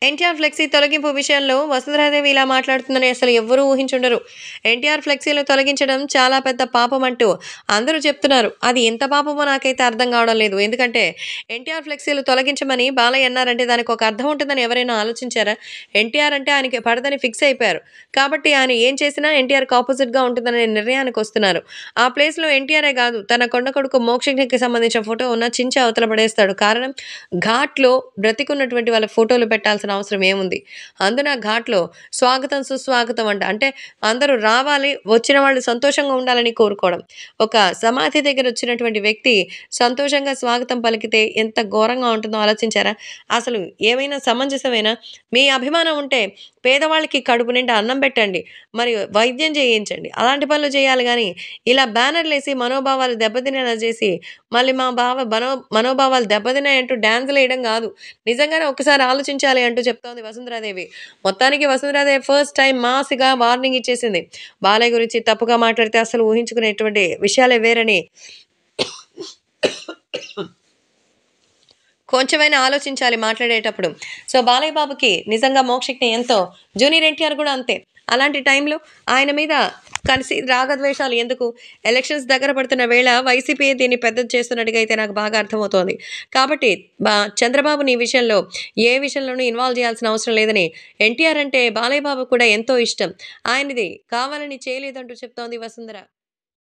NTR flexi తొలగింపు విషయంలో వసుంధరాదేవి ఇలా మాట్లాడుతుందని అసలు ఎవ్వరూ ఊహించుండరు. ఎన్టీఆర్ ఫ్లెక్సీలు తొలగించడం చాలా పెద్ద పాపం అంటూ అందరూ చెప్తున్నారు. అది ఎంత పాపమో నాకైతే అర్థం కావడం లేదు. ఎందుకంటే ఎన్టీఆర్ ఫ్లెక్సీలు తొలగించమని బాలయ్య అన్నారంటే దానికి ఒక అర్థం ఉంటుందని ఎవరైనా ఆలోచించారా? ఎన్టీఆర్ అంటే ఆయనకి పడదని ఫిక్స్ అయిపోయారు. కాబట్టి ఆయన ఏం చేసినా ఎన్టీఆర్‌కి ఆపోజిట్‌గా ఉంటుందనే నిర్ణయానికి వస్తున్నారు. ఆ ప్లేస్‌లో ఎన్టీఆరే కాదు తన కొండ కొడుకు మోక్షజ్ఞకి సంబంధించిన ఫోటో ఉన్న చించి అవతల పడేస్తాడు. కారణం ఘాట్‌లో బ్రతికున్నటువంటి వాళ్ళ ఫోటోలు పెట్టాల్సిన అవసరం ఏముంది? అందున ఘాట్‌లో స్వాగతం, సుస్వాగతం అంట. అంటే అందరూ రావాలి, వచ్చిన వాళ్ళు సంతోషంగా ఉండాలని కోరుకోవడం. ఒక సమాధి దగ్గరొచ్చినటువంటి వ్యక్తి సంతోషంగా స్వాగతం పలికితే ఎంత ఘోరంగా ఉంటుందో ఆలోచించారా? అసలు ఏమైనా సమంజసమేనా? మీ అభిమానం ఉంటే పేదవాళ్ళకి కడుపు నిండా అన్నం పెట్టండి. మరి వైద్యం చేయించండి. అలాంటి పనులు చేయాలి గానీ, ఇలా బ్యానర్‌లేసి మనోభావాలు దెబ్బతినేలా చేసి, మళ్ళీ మా బావ మనోభావాలు దెబ్బతిన్నాయంటూ డాన్సులేయడం గాదు. నిజంగానే ఒక్కసారి ఆలోచించాలి అంటూ చెప్తోంది వసుంధరాదేవి. మొత్తానికి వసుంధరాదేవి ఫస్ట్ టైమ్ మాస్‌గా వార్నింగ్ ఇచ్చేసింది. బాలయ్య గురించి తప్పుగా మాట్లాడితే అస్సలు ఊహించుకునేటువంటి విషయాలే వేరని కొంచెమైనా ఆలోచించాలి మాట్లాడేటప్పుడు. సో, బాలయ్య బాబుకి నిజంగా మోక్షజ్ఞ ఎంతో జూనియర్ ఎన్టీఆర్ గూడా అంతే. అలాంటి టైంలో ఆయన మీద కలిసి రాగద్వేషాలు ఎందుకు? ఎలక్షన్స్ దగ్గర పడుతున్న వేళ వైసీపీయే దీన్ని పెద్దది చేస్తున్నట్టుగా అయితే నాకు బాగా అర్థమవుతోంది. కాబట్టి చంద్రబాబుని ఈ విషయంలో ఏ విషయంలోనూ ఇన్వాల్వ్ చేయాల్సిన అవసరం లేదని ఎన్టీఆర్ అంటే బాలయ్య బాబుకు కూడా ఎంతో ఇష్టం. ఆయనది కావాలని చేయలేదంటూ చెప్తోంది వసుంధర.